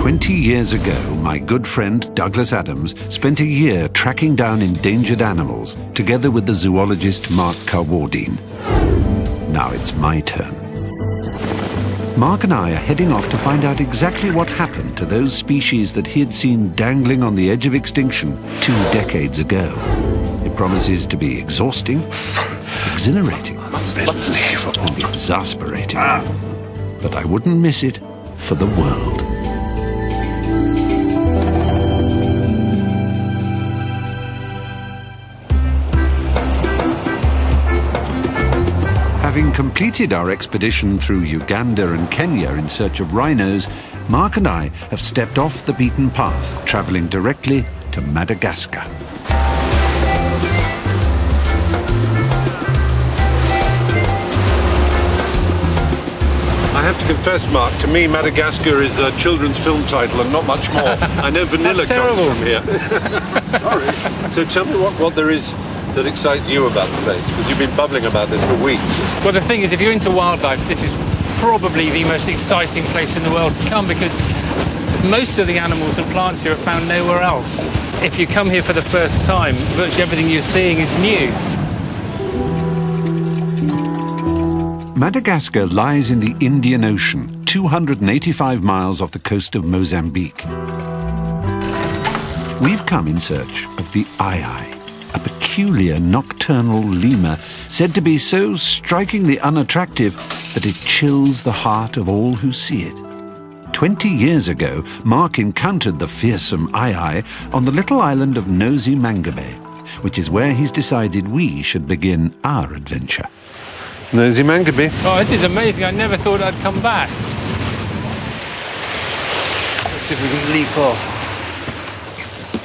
20 years ago, my good friend Douglas Adams spent a year tracking down endangered animals, together with the zoologist Mark Carwardine. Now it's my turn. Mark and I are heading off to find out exactly what happened to those species that he had seen dangling on the edge of extinction 2 decades ago. It promises to be exhausting, exhilarating, and exasperating. But I wouldn't miss it for the world. Having completed our expedition through Uganda and Kenya in search of rhinos, Mark and I have stepped off the beaten path, travelling directly to Madagascar. I have to confess, Mark, to me Madagascar is a children's film title and not much more. I know vanilla comes from here. Sorry. So tell me what there is that excites you about the place, because you've been bubbling about this for weeks. Well, the thing is, if you're into wildlife, this is probably the most exciting place in the world to come, because most of the animals and plants here are found nowhere else. If you come here for the first time, virtually everything you're seeing is new. Madagascar lies in the Indian Ocean, 285 miles off the coast of Mozambique. We've come in search of the aye-aye, a peculiar nocturnal lemur said to be so strikingly unattractive that it chills the heart of all who see it. 20 years ago, Mark encountered the fearsome aye-aye on the little island of Nosy Mangabe, which is where he's decided we should begin our adventure. Nosy Mangabe. Oh, this is amazing. I never thought I'd come back. Let's see if we can leap off.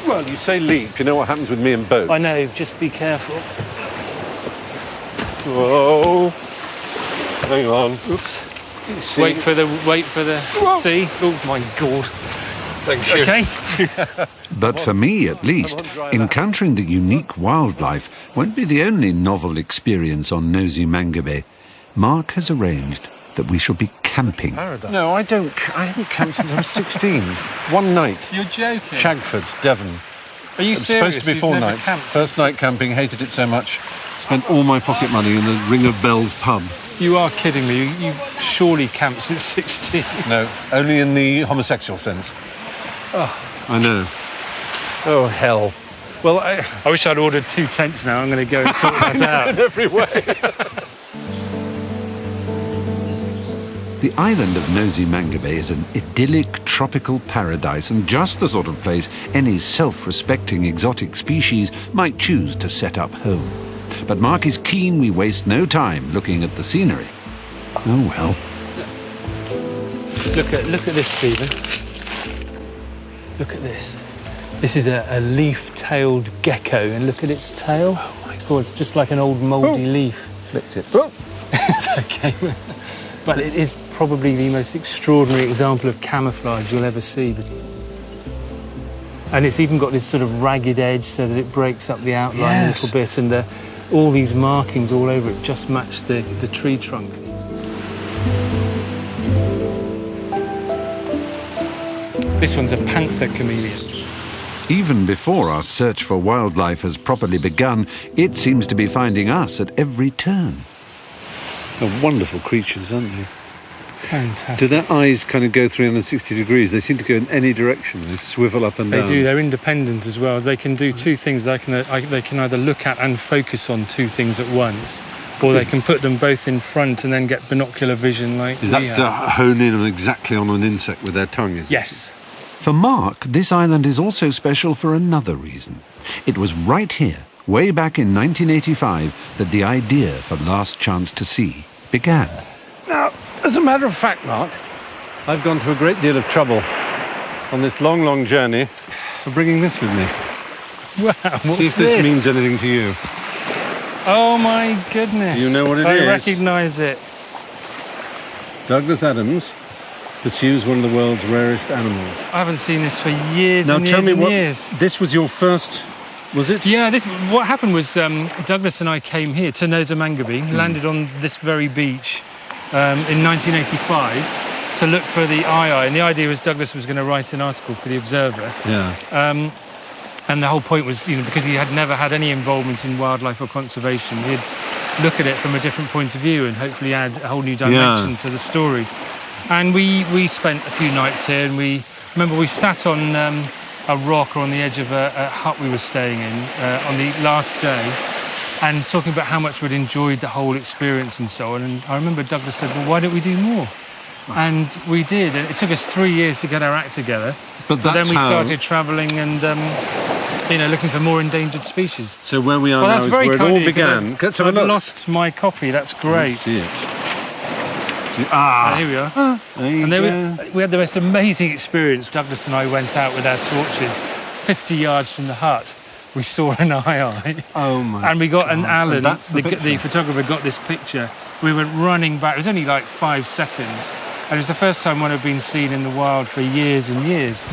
Well, you say leap. You know what happens with me and boats. I know. Just be careful. Whoa. Hang on. Oops. Wait for the sea. Oh, my God. Thank you. Okay. But for me, at least, encountering the unique wildlife won't be the only novel experience on Nosy Mangabe. Mark has arranged that we shall be camping. No, I haven't camped since I was 16. One night. You're joking. Chagford, Devon. Are you serious? Supposed to be 4 nights. First night camping, hated it so much. Spent all my pocket money in the Ring of Bells pub. You are kidding me. You surely camped since 16. No, only in the homosexual sense. Oh. I know. Oh, hell. Well, I wish I'd ordered 2 tents now. I'm going to go and sort that out. In every way. The island of Nosy Mangabe is an idyllic tropical paradise and just the sort of place any self-respecting exotic species might choose to set up home. But Mark is keen we waste no time looking at the scenery. Oh well. Look at this, Stephen. Look at this. This is a leaf-tailed gecko, and look at its tail. Oh my God, it's just like an old mouldy leaf. Flicked it. Oh. It's okay. But it is probably the most extraordinary example of camouflage you'll ever see. And it's even got this sort of ragged edge so that it breaks up the outline a little bit, and all these markings all over it just match the tree trunk. This one's a panther chameleon. Even before our search for wildlife has properly begun, it seems to be finding us at every turn. They're wonderful creatures, aren't they? Fantastic. Do their eyes kind of go 360 degrees? They seem to go in any direction. They swivel up and down. They do. They're independent as well. They can do 2 things. They can either look at and focus on 2 things at once, or they can put them both in front and then get binocular vision like Is that to hone in on exactly on an insect with their tongue, is it? Yes. For Mark, this island is also special for another reason. It was right here, way back in 1985, that the idea for Last Chance to See began. Now, as a matter of fact, Mark, I've gone to a great deal of trouble on this long, long journey for bringing this with me. Wow, what's See if this means anything to you. Oh, my goodness. Do you know what it is? I recognise it. Douglas Adams pursues one of the world's rarest animals. I haven't seen this for years now, and tell years me and what, years. This was your first, was it? Yeah, what happened was Douglas and I came here to Nosy Mangabe, landed on this very beach in 1985, to look for the eye, and the idea was Douglas was going to write an article for the Observer. Yeah. And the whole point was, because he had never had any involvement in wildlife or conservation, he'd look at it from a different point of view and hopefully add a whole new dimension to the story. And we spent a few nights here, and we sat on a rock or on the edge of a hut we were staying in on the last day, and talking about how much we'd enjoyed the whole experience and so on. And I remember Douglas said, well, why don't we do more? And we did. And it took us 3 years to get our act together. But then we started travelling and, looking for more endangered species. So where we are now is where it all began. Let's have a look. I've lost my copy. That's great. Let's see it. Here we are. We had the most amazing experience. Douglas and I went out with our torches 50 yards from the hut. We saw an eye. Oh, my And we got God. an Alan, the photographer, got this picture. We went running back. It was only like 5 seconds. And it was the first time one had been seen in the wild for years and years.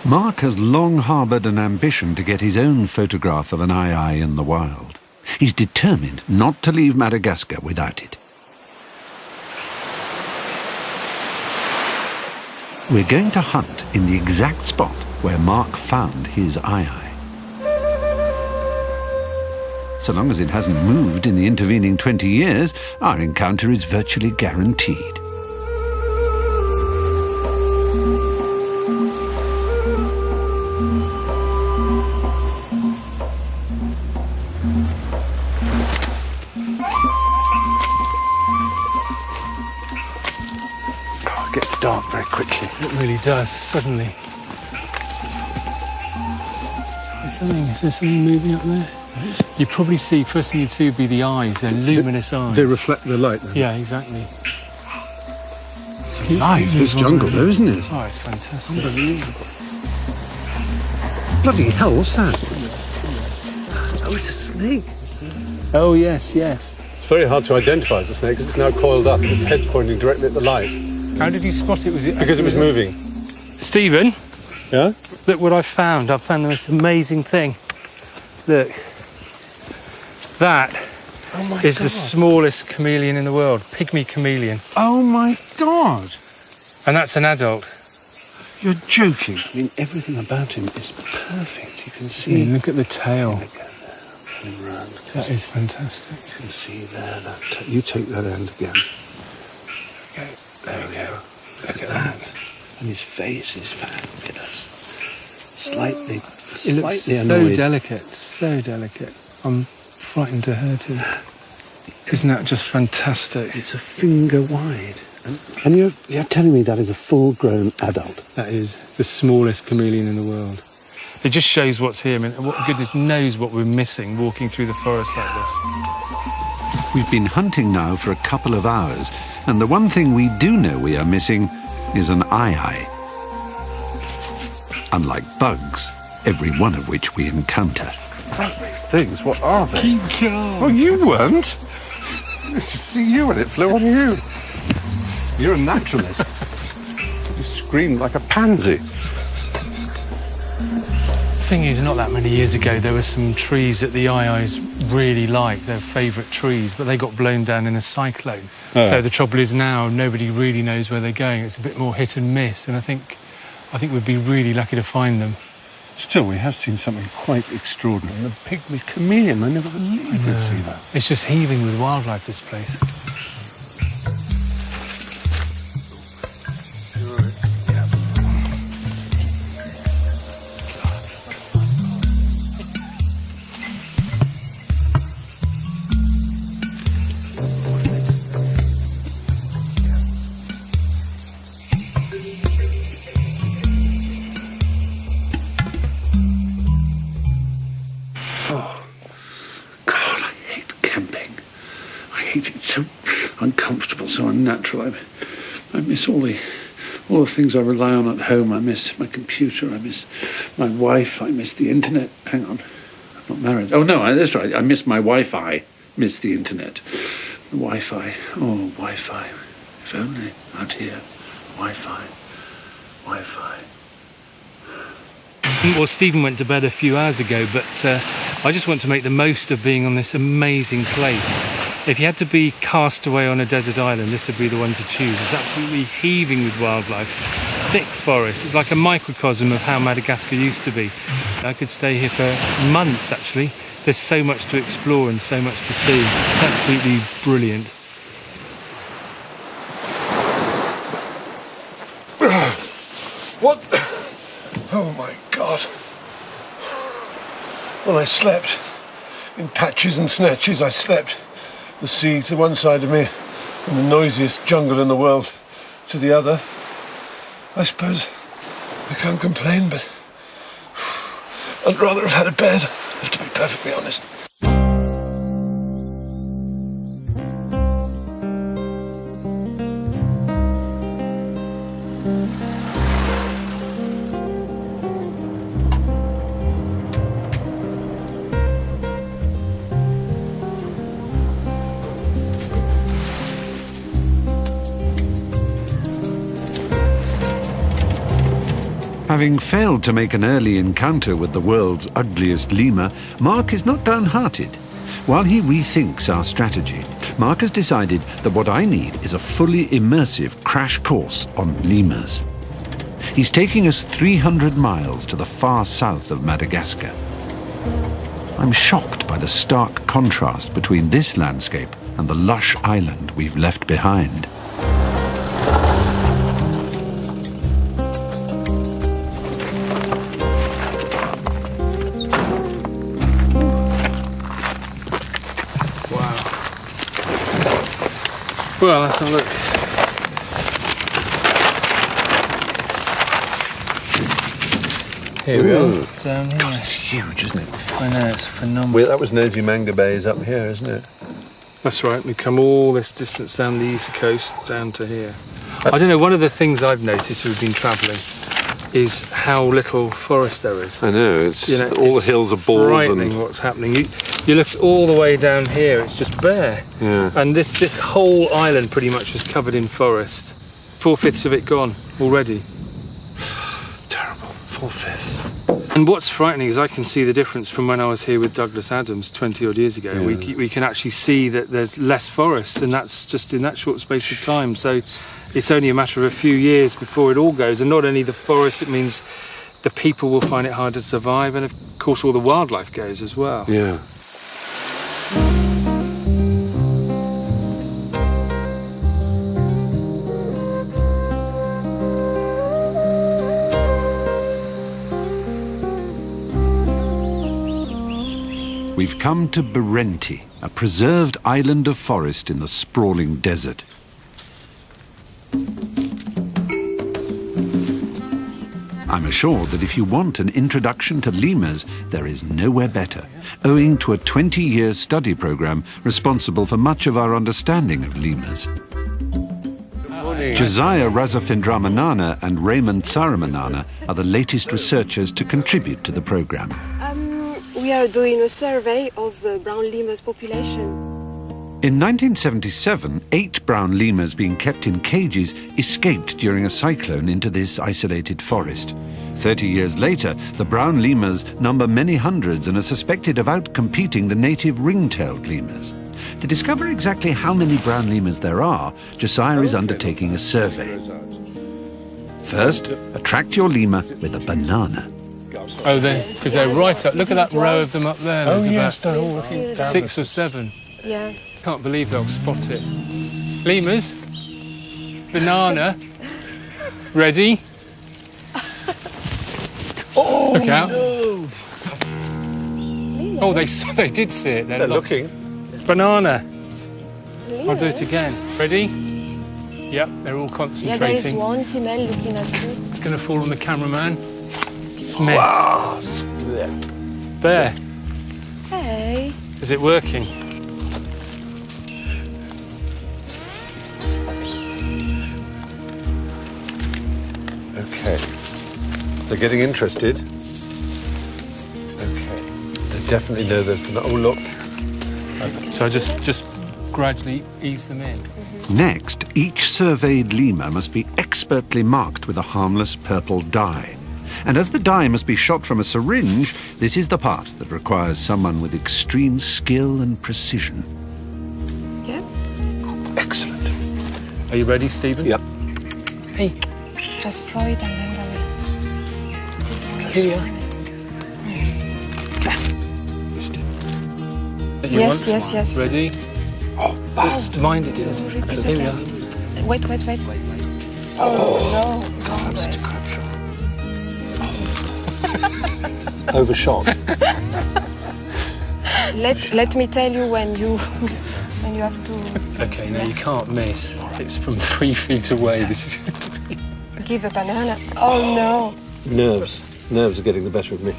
Mark has long harboured an ambition to get his own photograph of an eye in the wild. He's determined not to leave Madagascar without it. We're going to hunt in the exact spot where Mark found his eye. So long as it hasn't moved in the intervening 20 years, our encounter is virtually guaranteed. It gets dark very quickly. It really does, suddenly. Is there something moving up there? You probably see, first thing you'd see would be the eyes, they're luminous eyes. They reflect the light, then? Yeah, exactly. It's alive, this jungle, though, isn't it? Oh, it's fantastic. Unbelievable. Bloody hell, what's that? Oh, it's a snake. Oh, yes, yes. It's very hard to identify as a snake because it's now coiled up and its head's pointing directly at the light. How did you spot it? Because it was moving. Stephen? Yeah? Look what I found. I found the most amazing thing. Look. That is the smallest chameleon in the world, pygmy chameleon. Oh, my God. And that's an adult. You're joking. I mean, everything about him is perfect. You can see... look at the tail. Around. That is fantastic. You can see there, you take that end again. There we go. Look at that. And his face is fabulous. Slightly annoyed. So delicate, so delicate. I'm frightened to hurt him. Isn't that just fantastic? It's a finger wide. And you're telling me that is a full-grown adult? That is the smallest chameleon in the world. It just shows what's here. I mean, goodness knows what we're missing walking through the forest like this. We've been hunting now for a couple of hours, and the one thing we do know we are missing is an eye. Unlike bugs, every one of which we encounter. These things, what are they? King Kong. Oh, you weren't? I used to see you when it flew on you. You're a naturalist. You screamed like a pansy. The thing is, not that many years ago, there were some trees that the Aye-Ayes really liked, their favourite trees, but they got blown down in a cyclone. Oh. So the trouble is now, nobody really knows where they're going. It's a bit more hit and miss, and I think we'd be really lucky to find them. Still, we have seen something quite extraordinary. A pygmy chameleon, I never believed I could see that. It's just heaving with wildlife, this place. Uncomfortable, so unnatural. I miss all the things I rely on at home. I miss my computer. I miss my wife. I miss the internet. Hang on, I'm not married. Oh no, that's right. I miss my Wi-Fi. Miss the internet. The Wi-Fi. Oh, Wi-Fi. If only out here. Wi-Fi. Wi-Fi. Well, Stephen went to bed a few hours ago, but I just want to make the most of being on this amazing place. If you had to be cast away on a desert island, this would be the one to choose. It's absolutely heaving with wildlife, thick forest. It's like a microcosm of how Madagascar used to be. I could stay here for months, actually. There's so much to explore and so much to see. It's absolutely brilliant. What? Oh my God. Well, I slept. In patches and snatches, I slept. The sea to one side of me and the noisiest jungle in the world to the other. I suppose I can't complain, but I'd rather have had a bed, to be perfectly honest. Having failed to make an early encounter with the world's ugliest lemur, Mark is not downhearted. While he rethinks our strategy, Mark has decided that what I need is a fully immersive crash course on lemurs. He's taking us 300 miles to the far south of Madagascar. I'm shocked by the stark contrast between this landscape and the lush island we've left behind. Well, let's have a look. Here we are, down here. God, it's huge, isn't it? I know, it's phenomenal. Well, that was Nosy Manga Bay is up here, isn't it? That's right, we've come all this distance down the east coast, down to here. I don't know, one of the things I've noticed we've been travelling is how little forest there is. I know, it's all the hills are bald. Frightening what's happening. You look all the way down here, it's just bare. Yeah. And this whole island pretty much is covered in forest. 4/5 of it gone already. Terrible. 4/5. And what's frightening is I can see the difference from when I was here with Douglas Adams 20 odd years ago. Yeah. We can actually see that there's less forest, and that's just in that short space of time. So it's only a matter of a few years before it all goes. And not only the forest, it means the people will find it hard to survive, and of course all the wildlife goes as well. Yeah. We've come to Berenti, a preserved island of forest in the sprawling desert. I'm assured that if you want an introduction to lemurs, there is nowhere better, owing to a 20-year study program responsible for much of our understanding of lemurs. Josiah Razafindramanana and Raymond Saramanana are the latest researchers to contribute to the program. We are doing a survey of the brown lemurs population. In 1977, 8 brown lemurs being kept in cages escaped during a cyclone into this isolated forest. 30 years later, the brown lemurs number many hundreds and are suspected of outcompeting the native ring-tailed lemurs. To discover exactly how many brown lemurs there are, Josiah is undertaking a survey. First, attract your lemur with a banana. Oh, because they're right up. Look at that row of them up there. There's about 6 or 7. Yeah. Can't believe they'll spot it. Lemurs, banana, ready. Oh, look out. No. Oh, they did see it. They're looking. Banana. Lemurs? I'll do it again. Ready? Yep, they're all concentrating. Yeah, there is one female looking at you. It's going to fall on the cameraman. Miss. Wow. There. Hey. Is it working? Okay. They're getting interested. Okay. They definitely know there's... Oh, look. So I just gradually ease them in. Next, each surveyed lemur must be expertly marked with a harmless purple dye. And as the dye must be shot from a syringe, this is the part that requires someone with extreme skill and precision. Are you ready, Stephen? Yep. Hey. Just throw it and then Here we are. Yes. Ready? Oh, bastard. Mind it. Here we are. Wait. Oh, no. Collapsed crab shot. Overshot. Let me tell you when you have to Okay, no, you can't miss. It's from 3 feet away. This is. give a banana. Oh, no. Nerves are getting the better of me.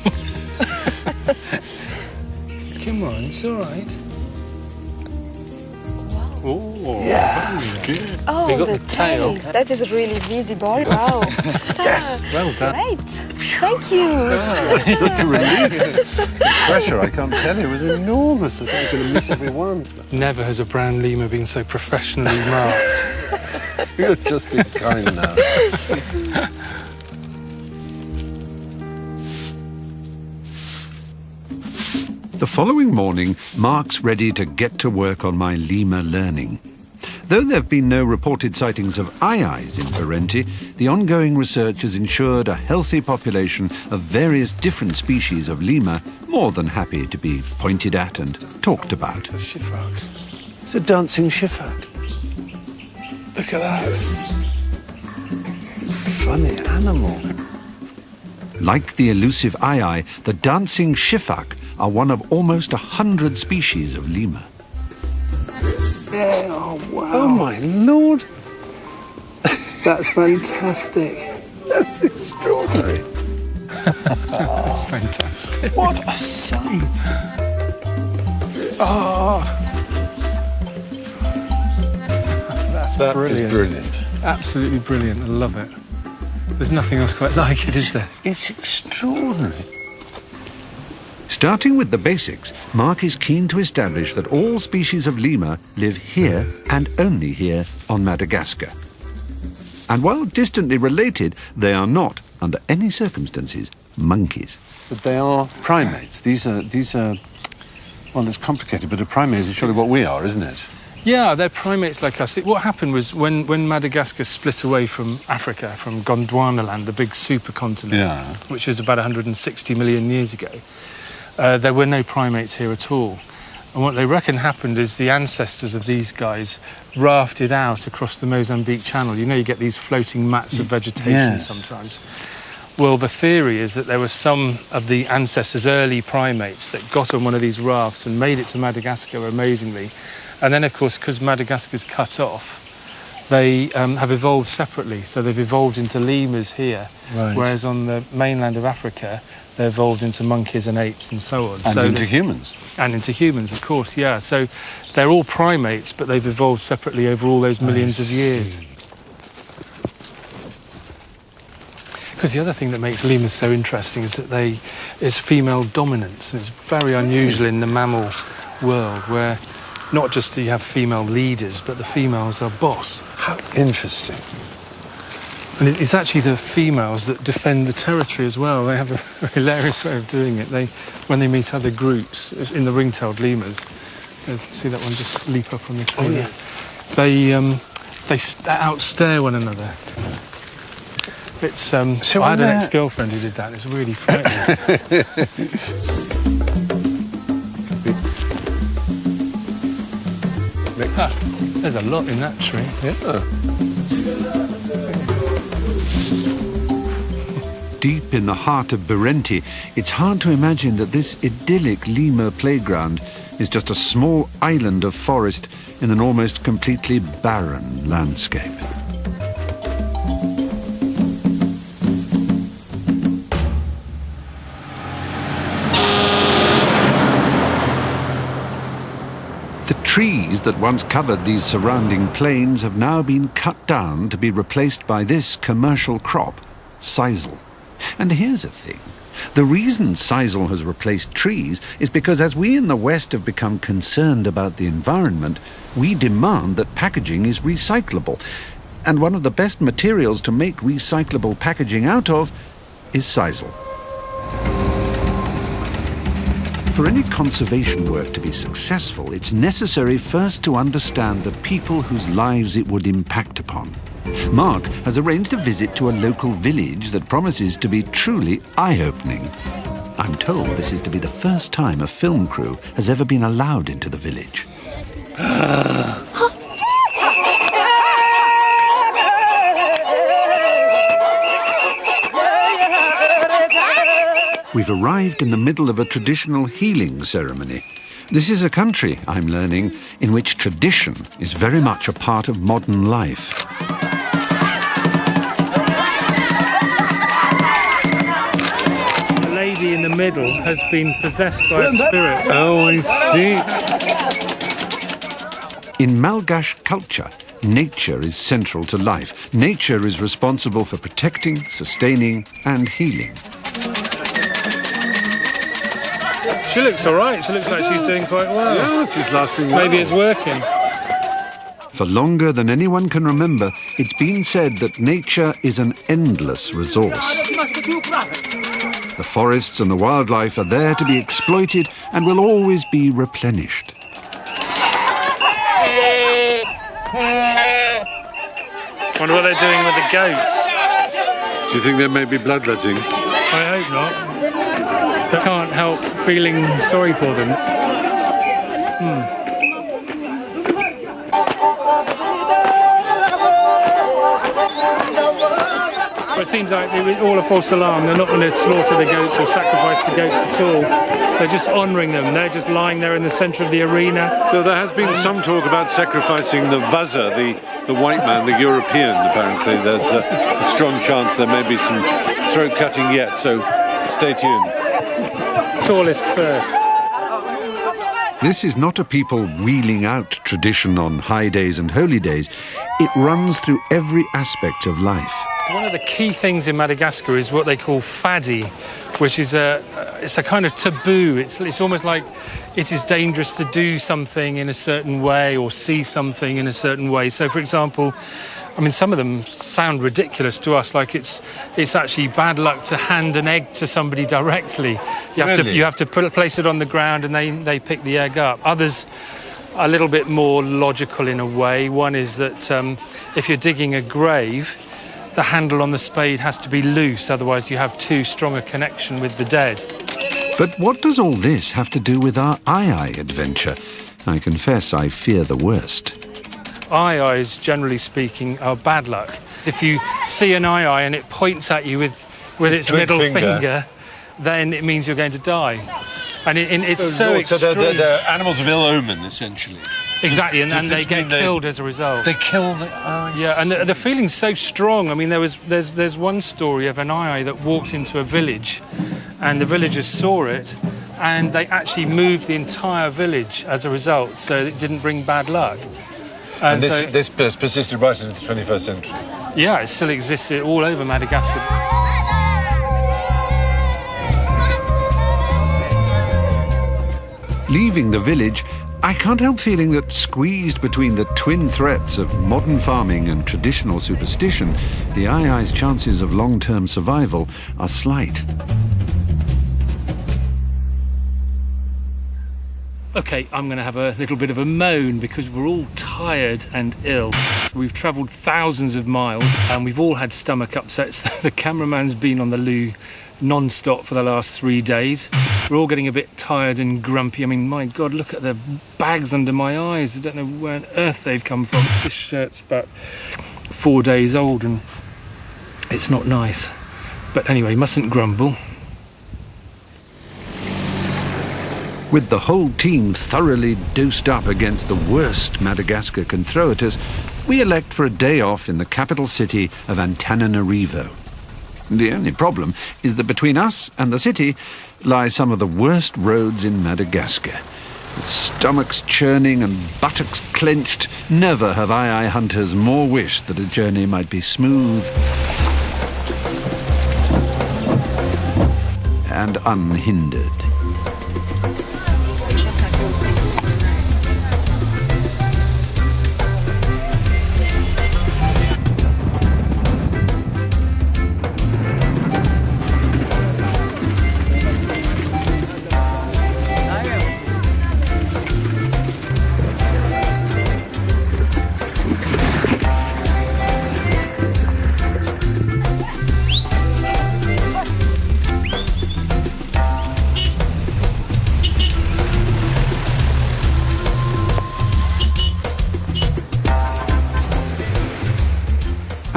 Come on, it's all right. Oh, yeah. Very good. Oh, You got the the tail. That is really visible. Wow. Yes, well done. Great. Thank you. The relief. Pressure, I can't tell you, was enormous. I thought I was going to miss every one. Never has a brown lemur been so professionally marked. You're just being kind now. The following morning, Mark's ready to get to work on my lemur learning. Though there have been no reported sightings of aye-ayes in Parenti, the ongoing research has ensured a healthy population of various different species of lemur, more than happy to be pointed at and talked about. It's a shifrock. It's a dancing shifak. Look at that. Funny animal. Like the elusive aye-aye, the dancing shifak are one of almost 100 species of lemur. Yeah, oh, wow. Oh, my Lord. That's fantastic. That's extraordinary. That's fantastic. What a sight. Oh. That brilliant. is brilliant. Absolutely brilliant. I love it. There's nothing else quite like it, is there? It's extraordinary. Starting with the basics, Mark is keen to establish that all species of lemur live here and only here on Madagascar. And while distantly related, they are not, under any circumstances, monkeys. But they are primates. These are. Well, it's complicated, but a primate is surely what we are, isn't it? Yeah, they're primates like us. What happened was when Madagascar split away from Africa, from Gondwanaland, the big supercontinent, which was about 160 million years ago, there were no primates here at all. And what they reckon happened is the ancestors of these guys rafted out across the Mozambique Channel. You know, you get these floating mats of vegetation sometimes. Well, the theory is that there were some of the ancestors, early primates, that got on one of these rafts and made it to Madagascar, amazingly. And then, of course, because Madagascar's cut off, they have evolved separately. So they've evolved into lemurs here, whereas on the mainland of Africa, they evolved into monkeys and apes and so on. And so into humans. And into humans, of course, yeah. So they're all primates, but they've evolved separately over all those millions of years. Because the other thing that makes lemurs so interesting is that is female dominance. And it's very unusual in the mammal world, where not just do you have female leaders, but the females are boss. How interesting. And it's actually the females that defend the territory as well. They have a hilarious way of doing it. When they meet other groups, in the ring-tailed lemurs, see that one just leap up on the tree. Oh, yeah. They outstare one another. It's I had an ex-girlfriend who did that. It's really frightening. There's a lot in that tree. Yeah. Deep in the heart of Parenti, it's hard to imagine that this idyllic lemur playground is just a small island of forest in an almost completely barren landscape. The trees that once covered these surrounding plains have now been cut down to be replaced by this commercial crop, sisal. And here's a thing. The reason sisal has replaced trees is because as we in the West have become concerned about the environment, we demand that packaging is recyclable. And one of the best materials to make recyclable packaging out of is sisal. for any conservation work to be successful, it's necessary first to understand the people whose lives it would impact upon. Mark has arranged a visit to a local village that promises to be truly eye-opening. I'm told this is to be the first time a film crew has ever been allowed into the village. We've arrived in the middle of a traditional healing ceremony. This is a country, I'm learning, in which tradition is very much a part of modern life. The lady in the middle has been possessed by a spirit. Oh, I see. In Malgache culture, nature is central to life. Nature is responsible for protecting, sustaining, and healing. She looks all right. She looks like she's doing quite well. Yeah, she's lasting well. Maybe it's working. For longer than anyone can remember, it's been said that nature is an endless resource. The forests and the wildlife are there to be exploited and will always be replenished. Wonder what they're doing with the goats. Do you think there may be bloodletting? I hope not. I can't help feeling sorry for them. But it seems like it was all a false alarm. They're not going to slaughter the goats or sacrifice the goats at all. They're just honouring them. They're just lying there in the centre of the arena. So there has been some talk about sacrificing the Vaza, the white man, the European, apparently. There's a strong chance there may be some throat cutting yet, so stay tuned. Tallest first. This is not a people wheeling out tradition on high days and holy days. It runs through every aspect of life. One of the key things in Madagascar is what they call fadi, which is it's a kind of taboo. It's almost like it is dangerous to do something in a certain way or see something in a certain way. So, for example, I mean, some of them sound ridiculous to us, like it's actually bad luck to hand an egg to somebody directly. You have to place it on the ground and they pick the egg up. Others are a little bit more logical in a way. One is that if you're digging a grave, the handle on the spade has to be loose, otherwise you have too strong a connection with the dead. But what does all this have to do with our Ai adventure? I confess I fear the worst. Ai-Ais, generally speaking, are bad luck. If you see an Ai and it points at you with its middle finger, then it means you're going to die. And it's so extreme. So they're animals of ill omen, essentially. Exactly, and they get killed as a result. They kill the yeah, and the feeling's so strong. I mean, there's one story of an Ai that walked into a village, and the villagers saw it, and they actually moved the entire village as a result, so it didn't bring bad luck. And this persisted right into the 21st century. Yeah, it still exists all over Madagascar. Leaving the village, I can't help feeling that squeezed between the twin threats of modern farming and traditional superstition, the Ai-Ai's chances of long-term survival are slight. OK, I'm going to have a little bit of a moan because we're all tired and ill. We've travelled thousands of miles and we've all had stomach upsets. The cameraman's been on the loo non-stop for the last 3 days. We're all getting a bit tired and grumpy. I mean, my God, look at the bags under my eyes. I don't know where on earth they've come from. This shirt's about 4 days old and it's not nice. But anyway, mustn't grumble. With the whole team thoroughly dosed up against the worst Madagascar can throw at us, we elect for a day off in the capital city of Antananarivo. The only problem is that between us and the city lie some of the worst roads in Madagascar. With stomachs churning and buttocks clenched, never have Ai hunters more wished that a journey might be smooth and unhindered.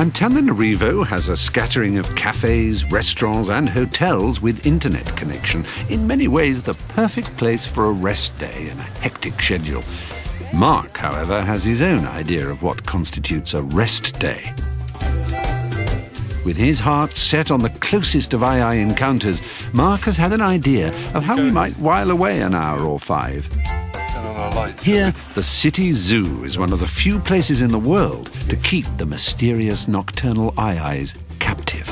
Antananarivo has a scattering of cafes, restaurants and hotels with internet connection. In many ways, the perfect place for a rest day in a hectic schedule. Mark, however, has his own idea of what constitutes a rest day. With his heart set on the closest of II encounters, Mark has had an idea of how we might while away an hour or 5. Here, the city zoo is one of the few places in the world to keep the mysterious nocturnal IIs captive.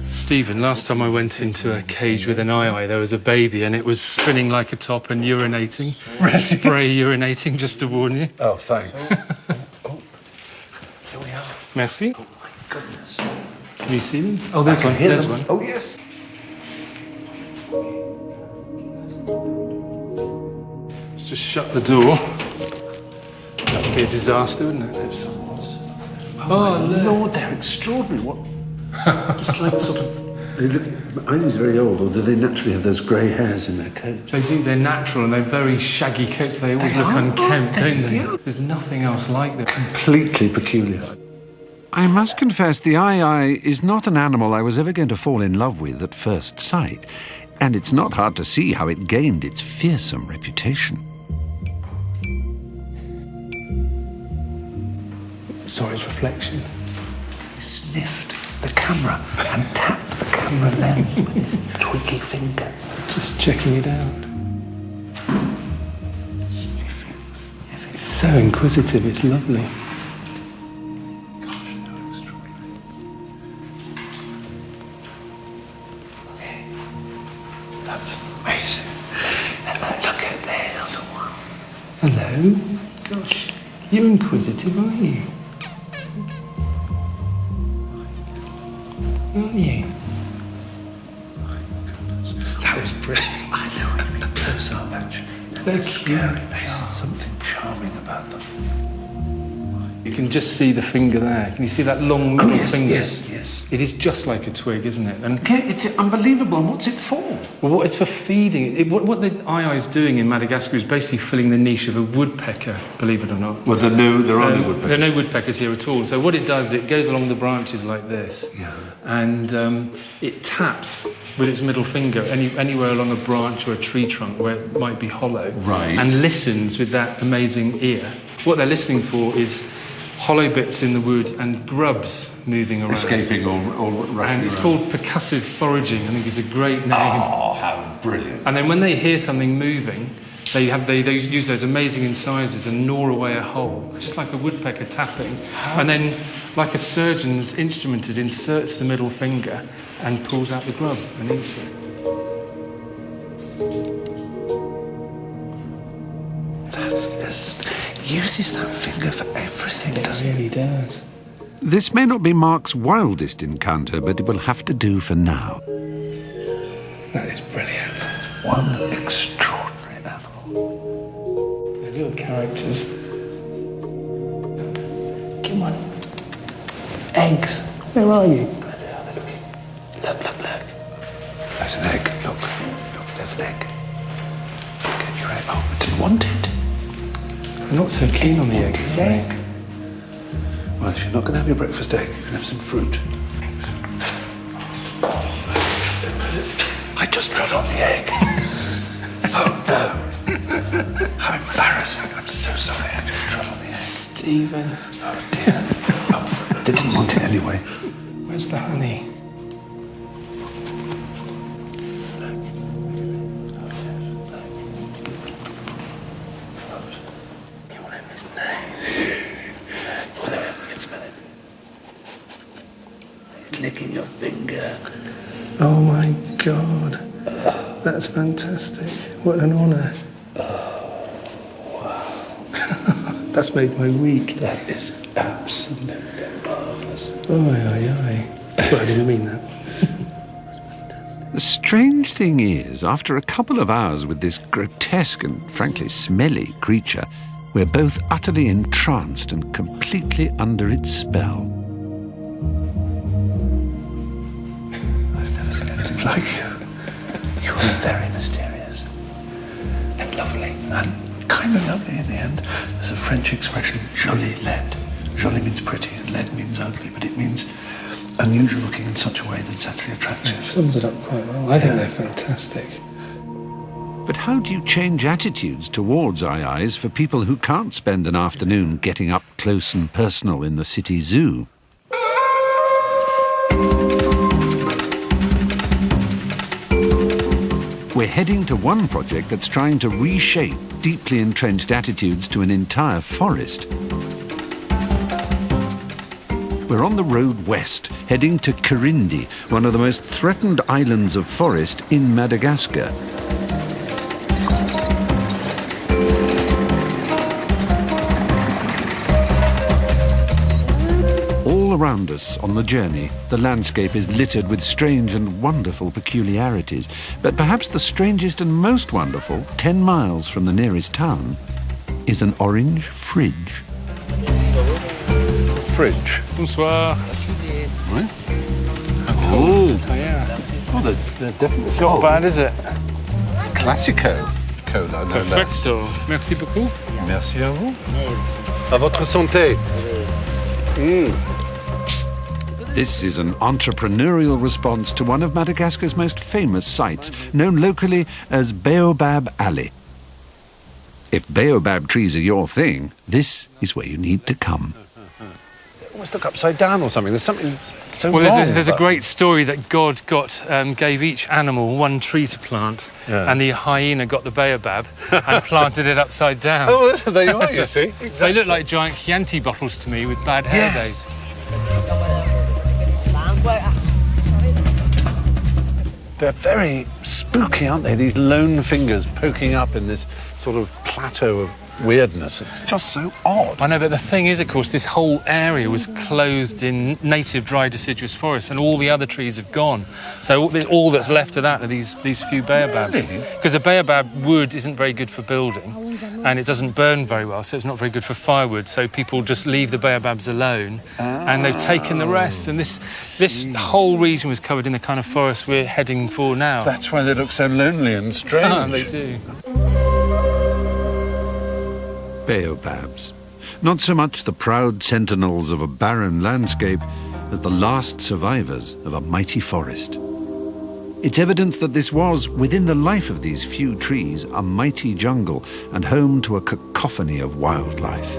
Stephen, last time I went into a cage with an II, there was a baby and it was spinning like a top and urinating. Spray urinating, just to warn you. Oh, thanks. Oh, here we are. Merci. Oh, my goodness. Can you see them? Oh, there's one. There's one. Oh, yes. Let's just shut the door. That would be a disaster, wouldn't it? Oh, Lord, they're extraordinary. What? It's like sort of... They look... Ivy's very old, or do they naturally have those grey hairs in their coat? They do. They're natural, and they're very shaggy coats. They always look unkempt, don't they? There's nothing else like them. Completely peculiar. I must confess the II is not an animal I was ever going to fall in love with at first sight, and it's not hard to see how it gained its fearsome reputation. Saw its reflection. He sniffed the camera and tapped the camera lens with his twiggy finger. Just checking it out. Sniffing. It's so inquisitive, it's lovely. That's amazing. Look at this. Hello. Gosh, you're inquisitive, aren't you? Aren't you? That was brilliant. I know what you mean. Close up, actually. They're scary. There's something charming about them. You can just see the finger there. Can you see that long little finger? Yes. It is just like a twig, isn't it? And it's unbelievable. And what's it for? well, what it's for feeding. What the II is doing in Madagascar is basically filling the niche of a woodpecker, believe it or not. Well, there are no woodpeckers. There are no woodpeckers here at all. So what it does, it goes along the branches like this, and it taps with its middle finger anywhere along a branch or a tree trunk where it might be hollow, right, and listens with that amazing ear. What they're listening for is hollow bits in the wood and grubs moving around. Escaping or rushing And it's around. called percussive foraging. I think it's a great name. Oh, how brilliant. And then when they hear something moving, they use those amazing incisors and gnaw away a hole, just like a woodpecker tapping. And then, like a surgeon's instrument, it inserts the middle finger and pulls out the grub and eats it. That's just... uses that finger for everything, doesn't It really does. This may not be Mark's wildest encounter, but it will have to do for now. That is brilliant. One extraordinary animal. They're little characters. Come on. Eggs. Where are you? Right there, they're looking. Look. There's an egg. Look, there's an egg. Get your egg. Oh, I didn't want it. I'm not so keen on the eggs. Egg. Well, if you're not going to have your breakfast egg, you can have some fruit. Thanks. I just trod on the egg. Oh, no. How embarrassing. I'm so sorry. I just trod on the egg. Stephen. Oh, dear. Oh, they didn't want it anyway. Where's the honey? You want his name? Well, there, we can smell it. He's licking your finger. Oh my God. That's fantastic. What an honour. That's made my week. That is absolutely marvellous. Oh, aye. Well, I didn't mean that. The strange thing is, after a couple of hours with this grotesque and frankly smelly creature, we're both utterly entranced and completely under its spell. I've never seen anything like you. You are very mysterious. And lovely. And kind of lovely in the end. There's a French expression, jolie laide. jolly means pretty and lead means ugly, but it means unusual looking in such a way that it's actually attractive. It sums it up quite well. I think they're fantastic. But how do you change attitudes towards aye-ayes for people who can't spend an afternoon getting up close and personal in the city zoo? We're heading to one project that's trying to reshape deeply entrenched attitudes to an entire forest. We're on the road west, heading to Kirindi, one of the most threatened islands of forest in Madagascar. All around us on the journey, the landscape is littered with strange and wonderful peculiarities. But perhaps the strangest and most wonderful, 10 miles from the nearest town, is an orange fridge. Fridge. Bonsoir. Right? Oh, yeah. Oh, they're definitely It's not bad, is it? Classico cola, no less. Perfecto. Merci beaucoup. Merci à vous. À votre santé. This is an entrepreneurial response to one of Madagascar's most famous sites, known locally as Baobab Alley. If baobab trees are your thing, this is where you need to come. They almost look upside down or something. There's something so Well, wrong. there's a great story that God gave each animal one tree to plant, and the hyena got the baobab and planted it upside down. Oh, there you are, you see. They look like giant Chianti bottles to me with bad hair days. They're very spooky, aren't they? These lone fingers poking up in this sort of plateau of weirdness. It's just so odd. I know, but the thing is, of course, this whole area was clothed in native dry deciduous forests, and all the other trees have gone. So all that's left of that are these few baobabs. Because a baobab wood isn't very good for building, and it doesn't burn very well, so it's not very good for firewood. So people just leave the baobabs alone, and they've taken the rest. And this whole region was covered in the kind of forest we're heading for now. That's why they look so lonely and strange. Ah, they do. Baobabs. Not so much the proud sentinels of a barren landscape as the last survivors of a mighty forest. It's evidence that this was, within the life of these few trees, a mighty jungle and home to a cacophony of wildlife.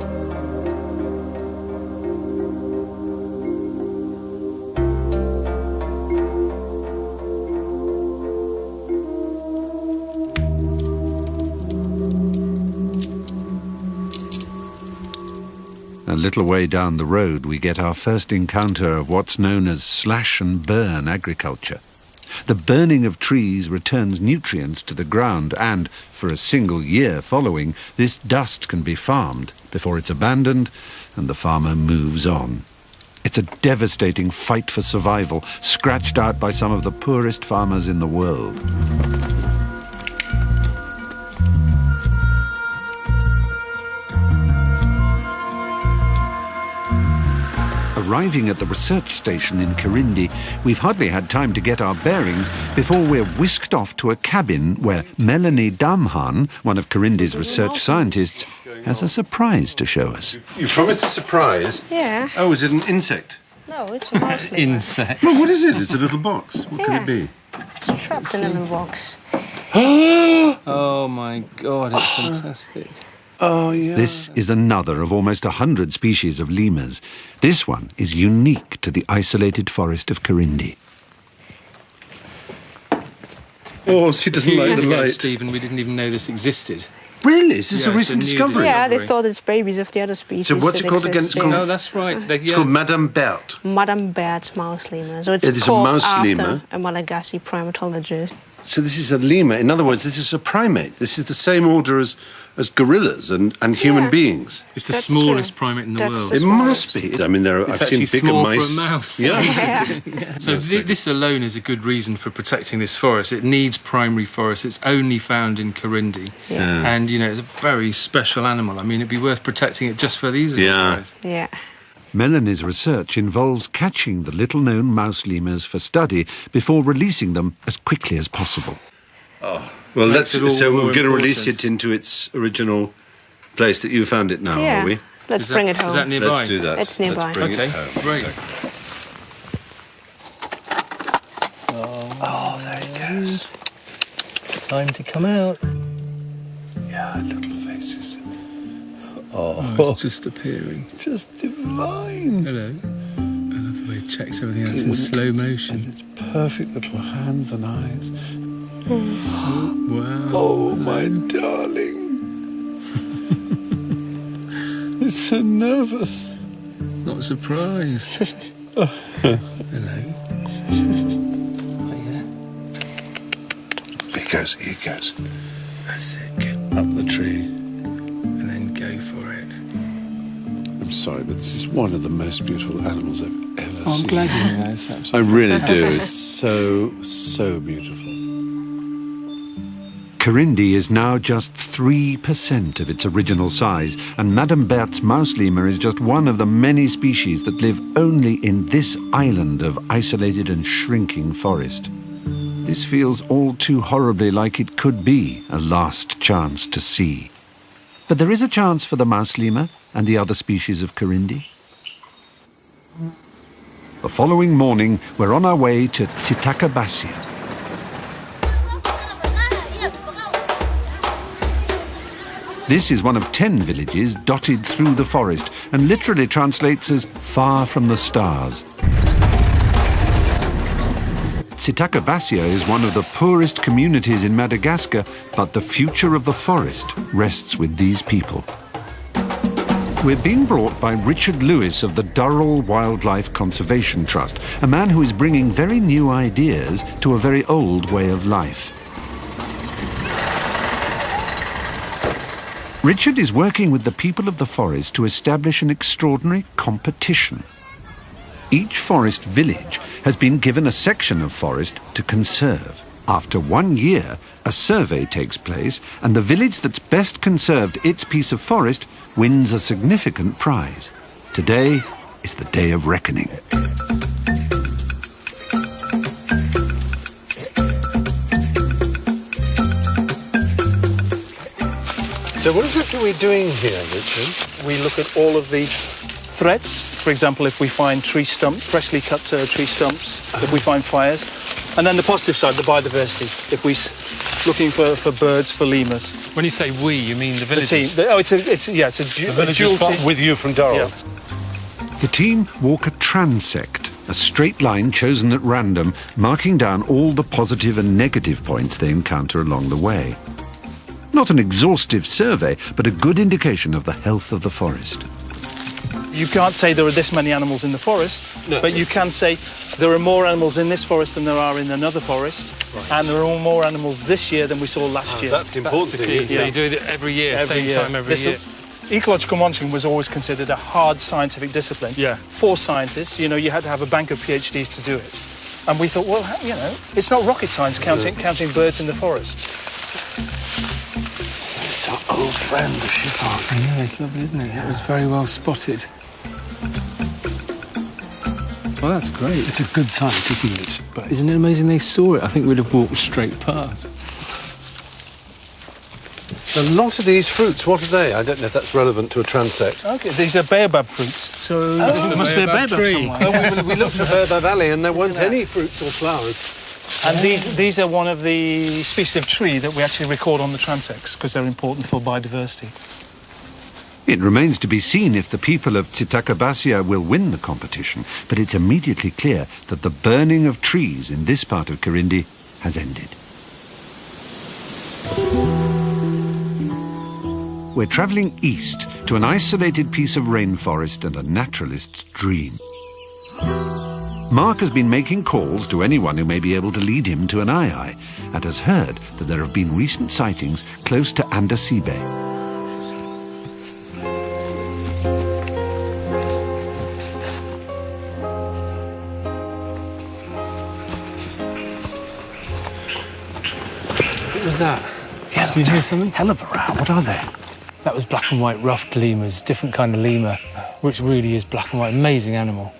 A little way down the road, we get our first encounter of what's known as slash and burn agriculture. The burning of trees returns nutrients to the ground, and for a single year following, this dust can be farmed before it's abandoned and the farmer moves on. It's a devastating fight for survival, scratched out by some of the poorest farmers in the world. Arriving at the research station in Kirindi, we've hardly had time to get our bearings before we're whisked off to a cabin where Melanie Damhan, one of Kirindi's research scientists, has a surprise to show us. You promised a surprise? Yeah. Oh, is it an insect? No, it's a mouse lemur. Insect. Well, what is it? It's a little box. What can it be? It's trapped in a little box. Oh my God, it's fantastic. Oh, yeah. This is another of almost 100 species of lemurs. This one is unique to the isolated forest of Kirindi. Oh, she doesn't like Years the ago, light. Stephen, we didn't even know this existed. Really? Is this Yeah, a recent it's a new discovery? Yeah, they Discovery. thought it's babies of the other species. So what's it that called again? exist It's called- in No, that's right. It's called Madame Berthe. Madame Berthe's mouse lemur. So it's It is a called mouse after lemur. a Malagasy primatologist. So this is a lemur. In other words, this is a primate. This is the same order as gorillas and human Yeah. beings. It's the That's smallest true. primate in the That's world. the It must be. I mean, It's I've seen actually bigger small mice. for a mouse. Yeah. So this alone is a good reason for protecting this forest. It needs primary forest. It's only found in Kirindi. Yeah. And, you know, it's a very special animal. I mean, it'd be worth protecting it just for these little Yeah. guys. Yeah. Melanie's research involves catching the little-known mouse lemurs for study before releasing them as quickly as possible. Well, Makes it all so more we're going to release important. it into its original place that you found it now, Yeah. are we? Let's bring it home. Is that nearby? Let's do that. It's nearby. Let's bring Okay, it home. great. Oh, there it goes. Time to come out. Yeah, little faces. Oh, it's just appearing. Just divine. Hello. I love the way it checks everything out in slow motion. And its perfect little hands and eyes. Wow. Oh, my darling. It's so nervous. Not surprised. Hello. Here it goes. That's it. Get Up the tree. and then go for it. I'm sorry, but this is one of the most beautiful animals I've ever Oh, seen. I'm glad you know that. It's I absolutely really do. It's so beautiful. Corindi is now just 3% of its original size, and Madame Berthe's mouse lemur is just one of the many species that live only in this island of isolated and shrinking forest. This feels all too horribly like it could be a last chance to see. But there is a chance for the mouse lemur and the other species of Corindi. The following morning, we're on our way to Tsitakabasia. This is one of 10 villages dotted through the forest and literally translates as far from the stars. Tsitakabasia is one of the poorest communities in Madagascar, but the future of the forest rests with these people. We're being brought by Richard Lewis of the Durrell Wildlife Conservation Trust, a man who is bringing very new ideas to a very old way of life. Richard is working with the people of the forest to establish an extraordinary competition. Each forest village has been given a section of forest to conserve. After 1 year, a survey takes place, and the village that's best conserved its piece of forest wins a significant prize. Today is the day of reckoning. So what exactly are we doing here, Richard? We look at all of the threats. For example, if we find tree stumps, freshly cut tree stumps, if we find fires. And then the positive side, the biodiversity. If we're looking for birds, for lemurs. When you say we, you mean the The villagers? team. It's a dual team. With you from Durrell. Yeah. The team walk a transect, a straight line chosen at random, marking down all the positive and negative points they encounter along the way. Not an exhaustive survey, but a good indication of the health of the forest. You can't say there are this many animals in the forest, No. but you can say there are more animals in this forest than there are in another forest, and there are more animals this year than we saw last year. That's the important The thing. key. Isn't So it? you do it every year, same time every year. Ecological monitoring was always considered a hard scientific discipline. Yeah. For scientists, you had to have a bank of PhDs to do it. And we thought, well, it's not rocket science counting birds in the forest. It's our old friend, the chiffon. I know, it's lovely, isn't it? That was very well spotted. Well, that's great. It's a good sight, isn't it? But isn't it amazing they saw it? I think we'd have walked straight past. A lot of these fruits, what are they? I don't know if that's relevant to a transect. Okay, these are baobab fruits. So there must be a baobab somewhere. We looked at Baobab Valley and there weren't any fruits or flowers. And these are one of the species of tree that we actually record on the transects because they're important for biodiversity. It remains to be seen if the people of Tsitakabasia will win the competition, but it's immediately clear that the burning of trees in this part of Corindi has ended. We're travelling east to an isolated piece of rainforest and a naturalist's dream. Mark has been making calls to anyone who may be able to lead him to an aye-aye and has heard that there have been recent sightings close to Andasibe. What was that? Yeah, did you hear something? Hell of a row. What are they? That was black and white ruffed lemurs, different kind of lemur, which really is black and white. Amazing animal.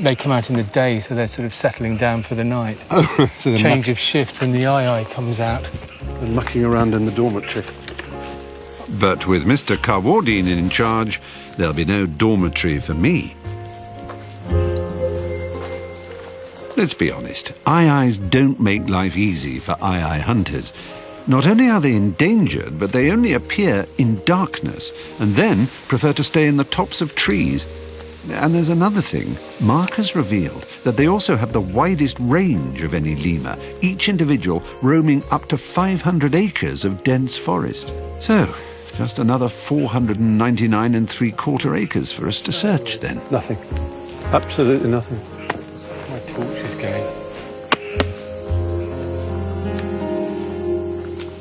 They come out in the day, so they're sort of settling down for the night. Oh, so Change of shift when the aye-aye comes out. they're mucking around in the dormitory. But with Mr. Karwardine in charge, there'll be no dormitory for me. Let's be honest, aye-ayes don't make life easy for aye-aye hunters. Not only are they endangered, but they only appear in darkness and then prefer to stay in the tops of trees. And there's another thing. Mark has revealed that they also have the widest range of any lemur, each individual roaming up to 500 acres of dense forest. So, just another 499 3/4 acres for us to search then. Nothing. Absolutely nothing. My torch is going.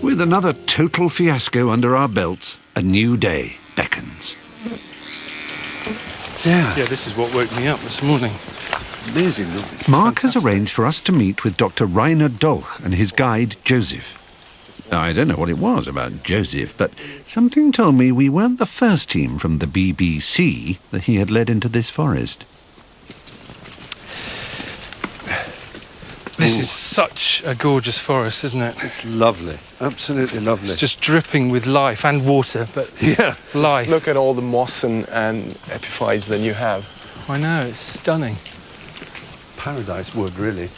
With another total fiasco under our belts, a new day beckons. Yeah, this is what woke me up this morning. Amazing noise. Mark has arranged for us to meet with Dr. Rainer Dolch and his guide, Joseph. I don't know what it was about Joseph, but something told me we weren't the first team from the BBC that he had led into this forest. This is such a gorgeous forest, isn't it? It's lovely. Absolutely lovely. It's just dripping with life and water, but Yeah. life. Look at all the moss and epiphytes that you have. I know, it's stunning. Paradise wood, really.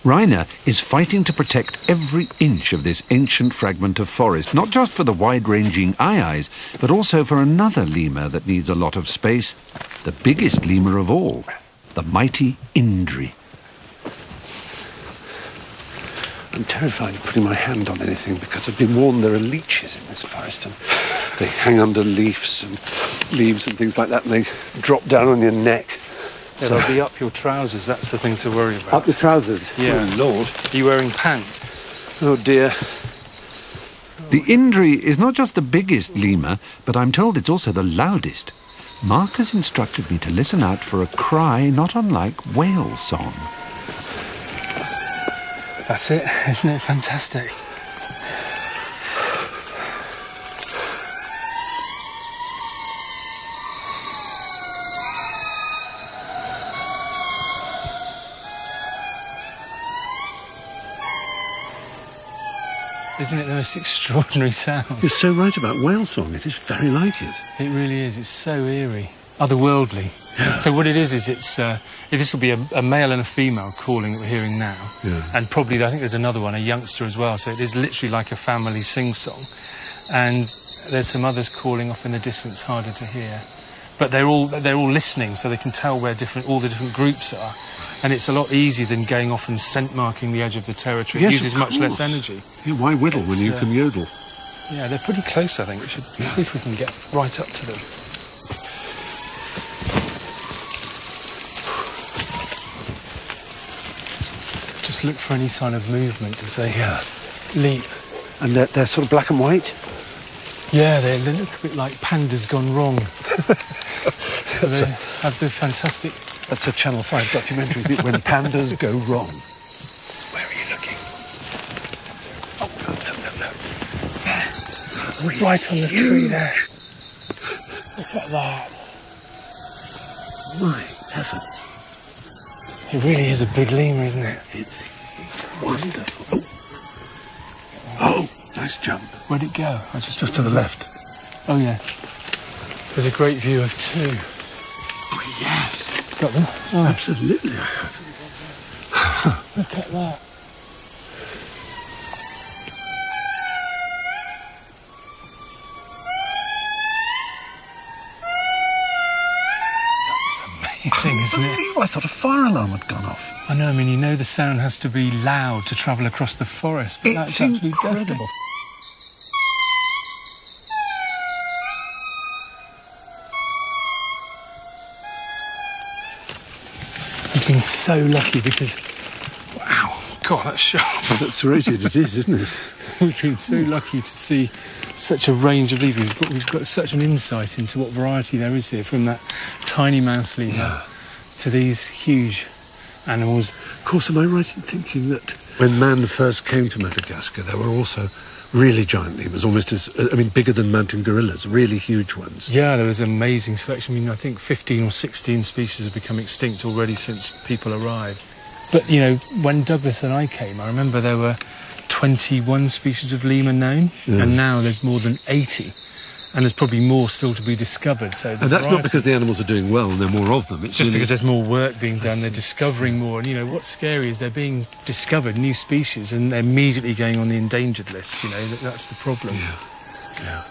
Rainer is fighting to protect every inch of this ancient fragment of forest, not just for the wide-ranging aye-ayes, but also for another lemur that needs a lot of space, the biggest lemur of all, the mighty Indri. I'm terrified of putting my hand on anything because I've been warned there are leeches in this forest and they hang under leaves and things like that and they drop down on your neck. Yeah, they'll be up your trousers, that's the thing to worry about. Up the trousers? Yeah. Oh, Lord. Are you wearing pants? Oh, dear. The Indri is not just the biggest lemur, but I'm told it's also the loudest. Mark has instructed me to listen out for a cry not unlike whale song. That's it, isn't it fantastic? Isn't it the most extraordinary sound? You're so right about whale song. It is very like it. It really is. It's so eerie, otherworldly. Yeah. So what it is it's this will be a male and a female calling that we're hearing now, and probably I think there's another one, a youngster as well. So it is literally like a family sing-song, and there's some others calling off in the distance, harder to hear. But they're all listening, so they can tell where all the different groups are, and it's a lot easier than going off and scent marking the edge of the territory. Yes, it uses much less energy. Yeah, why whittle when you can yodel? Yeah, they're pretty close. I think we should see if we can get right up to them. Just look for any sign of movement as they leap. And they're sort of black and white? Yeah, they look a bit like pandas gone wrong. So they have the fantastic... That's a Channel 5 documentary, When Pandas Go Wrong. Where are you looking? Oh, no. There. Right on the tree there. Look at that. My heavens. It really is a big lemur, isn't it? It's wonderful. Oh, nice jump. Where'd it go? Just to the left. Oh, yeah. There's a great view of two. Oh, yes. Got them? Oh, Absolutely, I have. look at that. It's amazing, isn't it? I thought a fire alarm had gone off. I know, I mean, you know the sound has to be loud to travel across the forest, but that's absolutely incredible. You've been so lucky because, wow, God, that's sharp. That's serrated it is, isn't it? We've been so lucky to see such a range of lemurs. We've got such an insight into what variety there is here, from that tiny mouse lemur to these huge animals. Of course, am I right in thinking that when man first came to Madagascar, there were also really giant lemurs, almost bigger than mountain gorillas, really huge ones? Yeah, there was an amazing selection. I mean, I think 15 or 16 species have become extinct already since people arrived. But, you know, when Douglas and I came, I remember there were 21 species of lemur known, and now there's more than 80. And there's probably more still to be discovered. So and that's not because the animals are doing well and there are more of them. It's just because there's more work being done. They're discovering more. And, you know, what's scary is they're being discovered, new species, and they're immediately going on the endangered list. You know, that's the problem. Yeah.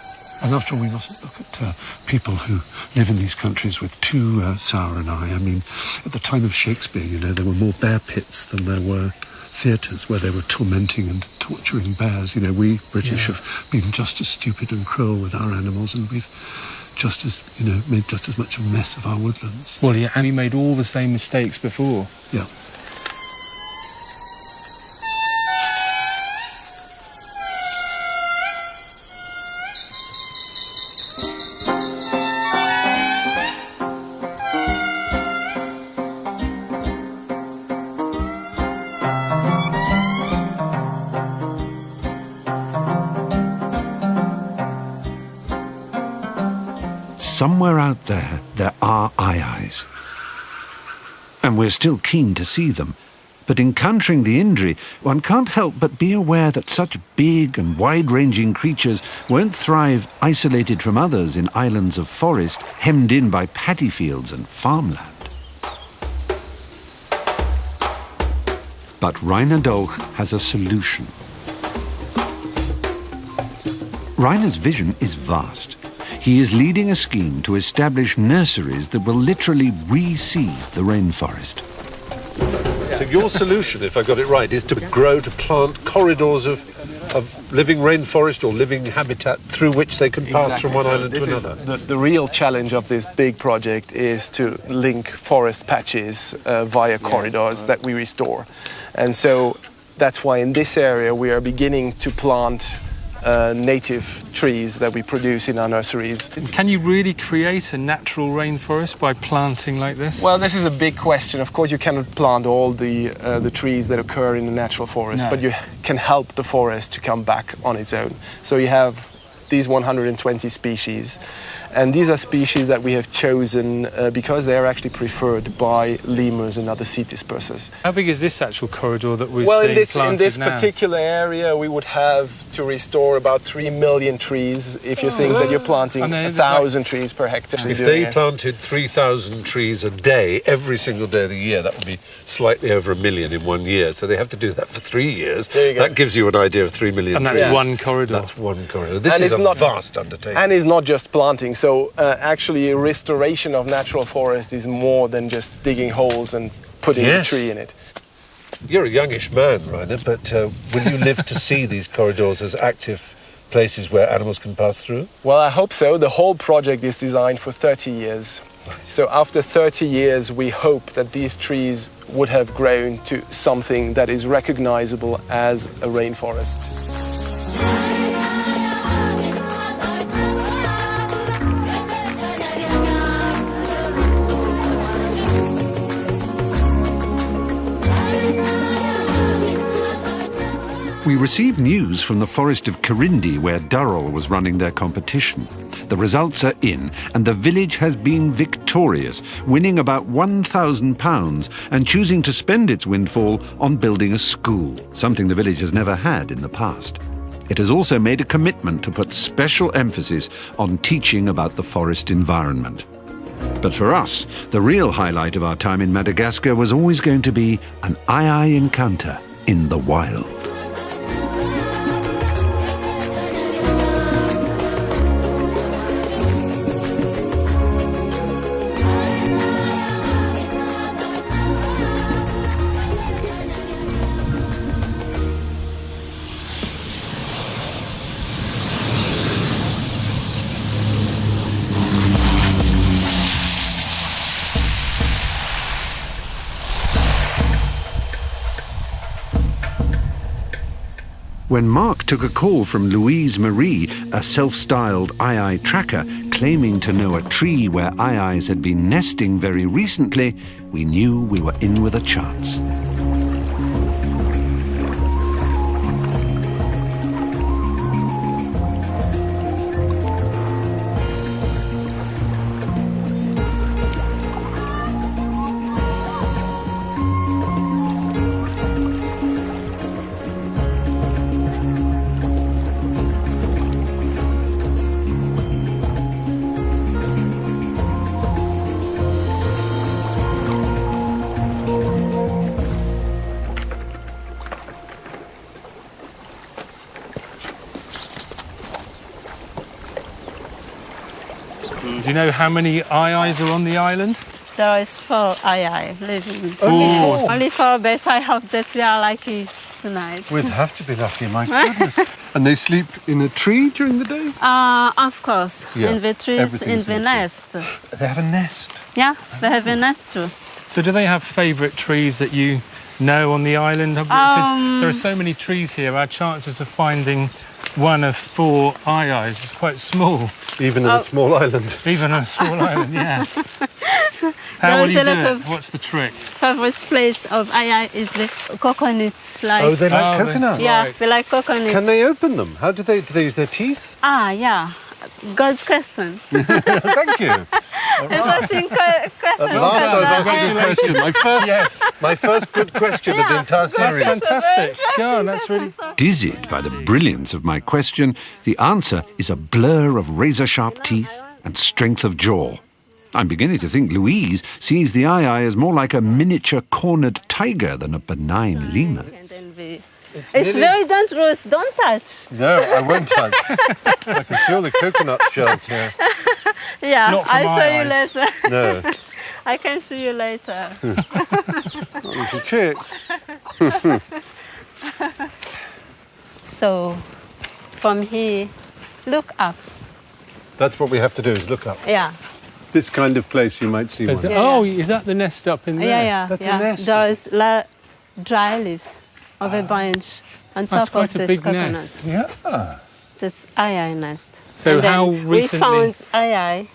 And after all, we mustn't look at people who live in these countries with too sour an eye. I mean, at the time of Shakespeare, you know, there were more bear pits than there were theatres where they were tormenting and torturing bears. You know, we British have been just as stupid and cruel with our animals, and we've just as, you know, made just as much a mess of our woodlands. Well, yeah, and we made all the same mistakes before. Yeah. Somewhere out there are aye-ayes. And we're still keen to see them. But encountering the Indri, one can't help but be aware that such big and wide-ranging creatures won't thrive isolated from others in islands of forest hemmed in by paddy fields and farmland. But Reiner Dolch has a solution. Reiner's vision is vast. He is leading a scheme to establish nurseries that will literally re-seed the rainforest. So your solution, if I got it right, is to plant corridors of living rainforest or living habitat through which they can pass from one island to another. The real challenge of this big project is to link forest patches via corridors that we restore. And so that's why in this area we are beginning to plant native trees that we produce in our nurseries. Can you really create a natural rainforest by planting like this? Well, this is a big question. Of course, you cannot plant all the trees that occur in a natural forest, but you can help the forest to come back on its own. So you have these 120 species, and these are species that we have chosen because they are actually preferred by lemurs and other seed dispersers. How big is this actual corridor that we're seeing planted now? In this particular area, we would have to restore about 3 million trees if you think that you're planting 1,000 trees per hectare. If they planted 3,000 trees a day, every single day of the year, that would be slightly over 1 million in 1 year. So they have to do that for 3 years. There you go. That gives you an idea of 3 million trees. And that's one corridor. That's one corridor. This is a vast undertaking. And it's not just planting. So actually, restoration of natural forest is more than just digging holes and putting a tree in it. You're a youngish man, Reiner, but will you live to see these corridors as active places where animals can pass through? Well, I hope so. The whole project is designed for 30 years. So after 30 years, we hope that these trees would have grown to something that is recognizable as a rainforest. We received news from the forest of Kirindi, where Durrell was running their competition. The results are in, and the village has been victorious, winning about £1,000 and choosing to spend its windfall on building a school, something the village has never had in the past. It has also made a commitment to put special emphasis on teaching about the forest environment. But for us, the real highlight of our time in Madagascar was always going to be an aye-aye encounter in the wild. When Mark took a call from Louise Marie, a self-styled aye-aye tracker, claiming to know a tree where aye-ayes had been nesting very recently, we knew we were in with a chance. Do you know how many aye-ayes are on the island? There is 4 aye living. Only 4, but I hope that we are lucky tonight. We'd have to be lucky, my goodness. And they sleep in a tree during the day? Of course. Yeah, In the trees, in the in nest. They have a nest? Yeah, they have a nest too. So do they have favourite trees that you know on the island? Because there are so many trees here, our chances of finding one of 4 aye-ayes is quite small. Even on a small island. Even on a small island, yeah. How will you do it? What's the trick? Favorite place of aye is the coconuts. Like, Oh, they like coconut? yeah, right. they like coconuts. Can they open them? How do they use their teeth? Yeah. God's question. Thank you. Interesting question. At last I've asked a good question. Yes. My first good question of the entire That's series. fantastic. Yeah, that's really... Dizzied by the brilliance of my question, the answer is a blur of razor-sharp teeth and strength of jaw. I'm beginning to think Louise sees the aye-aye as more like a miniature cornered tiger than a benign lemur. It's very dangerous. Don't touch. No, I won't touch. I can see all the coconut shells here. Yeah, Not from I'll show you aye-ayes. later. No. I can show you later. Little chicks. So, from here, look up. That's what we have to do, is look up. Yeah. This kind of place you might see one. Oh, is that the nest up in there? Yeah. That's a nest, There is dry leaves of a branch on That's top quite of a this big coconut. nest. Yeah. That's aye-aye nest. So And then how we recently- found aye-aye,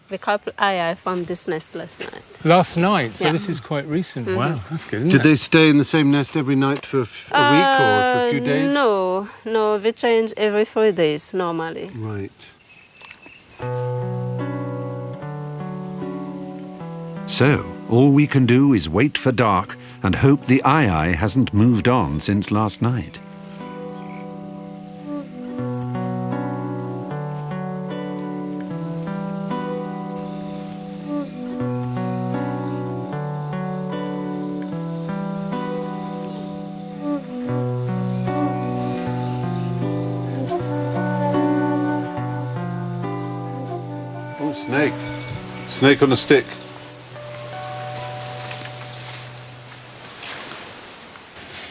the couple aye-aye from this nest last night. Last night, so Yeah. this is quite recent. Wow, that's good, isn't Did it? they stay in the same nest every night for a week or for a few days? No, we change every 3 days normally. Right. So, all we can do is wait for dark and hope the aye-aye hasn't moved on since last night. Oh, snake. Snake on a stick.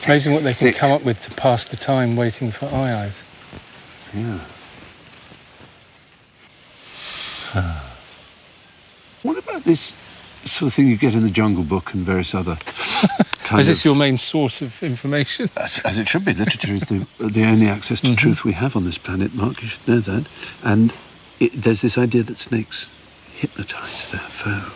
Amazing what they can come up with to pass the time waiting for aye-ayes. Yeah. What about this sort of thing you get in the Jungle Book and various other kind Is this of... your main source of information? As it should be. Literature is the only access to truth we have on this planet, Mark. You should know that. And there's this idea that snakes hypnotise their foe.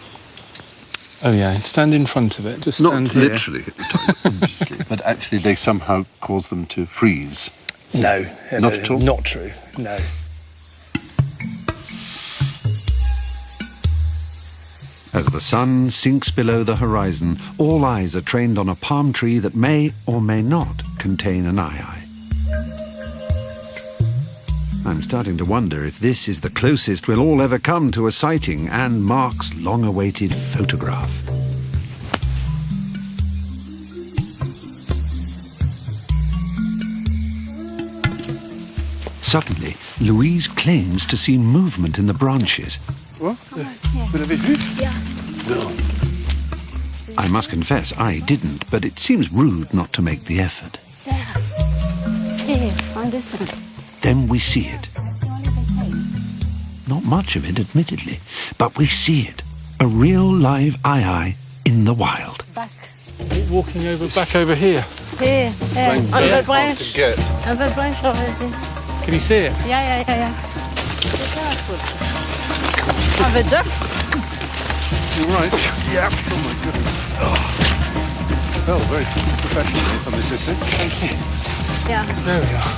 Oh yeah, stand in front of it. Just stand Not here. literally hypnotise, obviously, but actually they somehow cause them to freeze. No, Not at all? Not true. No. As the sun sinks below the horizon, all eyes are trained on a palm tree that may or may not contain an aye-aye. I'm starting to wonder if this is the closest we'll all ever come to a sighting and Mark's long-awaited photograph. Suddenly, Louise claims to see movement in the branches. What? Vous l'avez vu? Yeah. No. I must confess, I didn't, but it seems rude not to make the effort. Here, on this one. Then we see it. Not much of it, admittedly, but we see it. A real live aye-aye in the wild. Back. Is it walking back over here? Here, on the branch. To get. On the branch already. Can you see it? Yeah. Be careful. Have a jump. You all right? Yeah. Oh, my goodness. Well, very professionally from this assistant. Thank you. Yeah. There we are.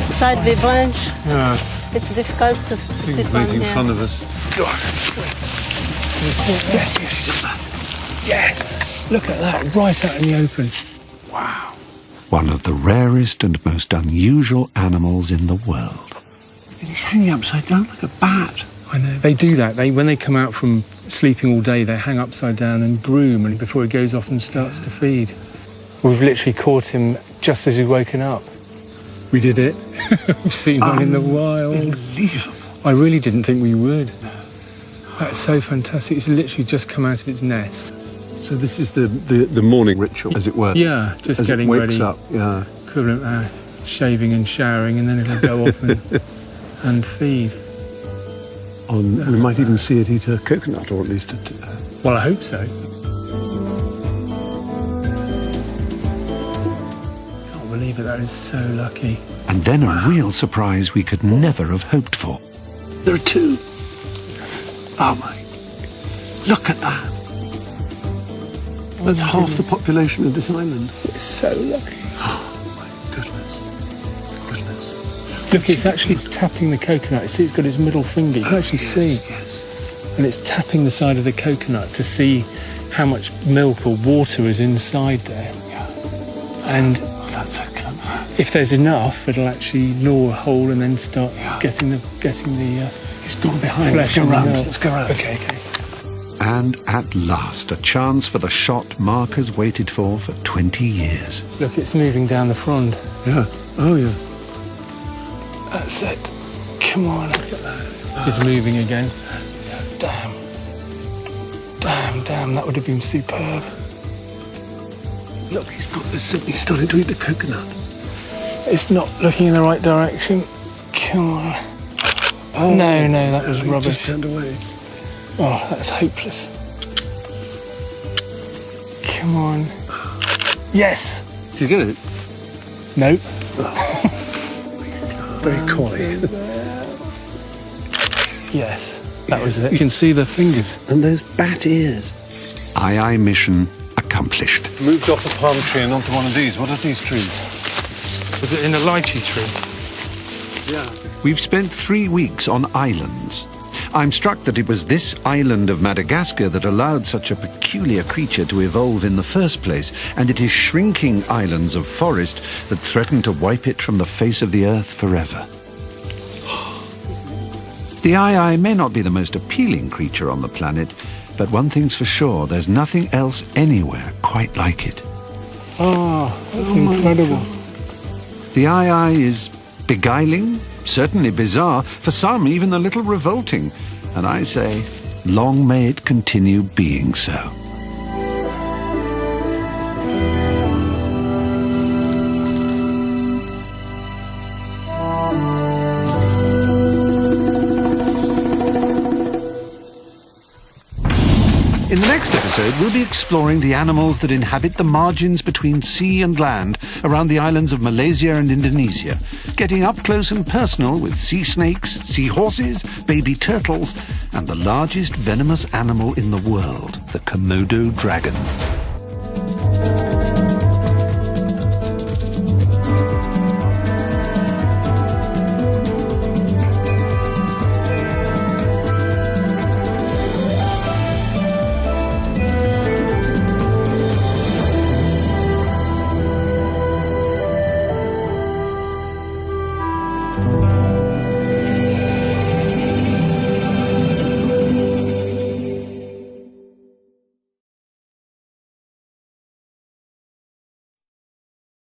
Inside the branch, Yeah. it's difficult to see from Making here. fun of us. Can you see it? Yes. Look at that, right out in the open. Wow. One of the rarest and most unusual animals in the world. He's hanging upside down like a bat. I know. They do that. When they come out from sleeping all day, they hang upside down and groom, and before he goes off and starts to feed. We've literally caught him just as he'd woken up. We did it. We've seen one in the wild. Unbelievable. I really didn't think we would. That's so fantastic. It's literally just come out of its nest. So this is the morning ritual, as it were? Yeah, just as getting it wakes ready. Up, yeah. Equivalent shaving and showering, and then it'll go off and feed. We might even see it eat a coconut, or at least Well, I hope so. Can't believe it, that is so lucky. And then a real surprise we could never have hoped for. There are two. Oh my, look at that. That's half the population of this island. It's so lucky. Oh my goodness. Look, it's tapping the coconut. See, it's got its middle finger. You can actually see. Yes. And it's tapping the side of the coconut to see how much milk or water is inside there. Yeah. And that's so clever. If there's enough, it'll actually gnaw a hole and then start getting the. He's gone behind. Flesh. Let's go round. Okay. And at last, a chance for the shot Mark has waited for 20 years. Look, it's moving down the frond. Yeah. Oh, yeah. That's it. Come on. Look at that. It's moving again. Damn. That would have been superb. Look, he's starting to eat the coconut. It's not looking in the right direction. Come on. Oh, no, that was rubbish. Just turned away. Oh, that's hopeless. Come on. Yes! Did you get it? Nope. Very coy. Yes, that was it. You can see the fingers. And those bat ears. Aye mission accomplished. Moved off a palm tree and onto one of these. What are these trees? Was it in a lychee tree? Yeah. We've spent 3 weeks on islands. I'm struck that it was this island of Madagascar that allowed such a peculiar creature to evolve in the first place, and it is shrinking islands of forest that threaten to wipe it from the face of the earth forever. The aye may not be the most appealing creature on the planet, but one thing's for sure, there's nothing else anywhere quite like it. Oh, that's incredible. The aye is beguiling, certainly bizarre, for some even a little revolting, and I say, long may it continue being so. In the next episode, we'll be exploring the animals that inhabit the margins between sea and land around the islands of Malaysia and Indonesia, getting up close and personal with sea snakes, sea horses, baby turtles, and the largest venomous animal in the world, the Komodo dragon.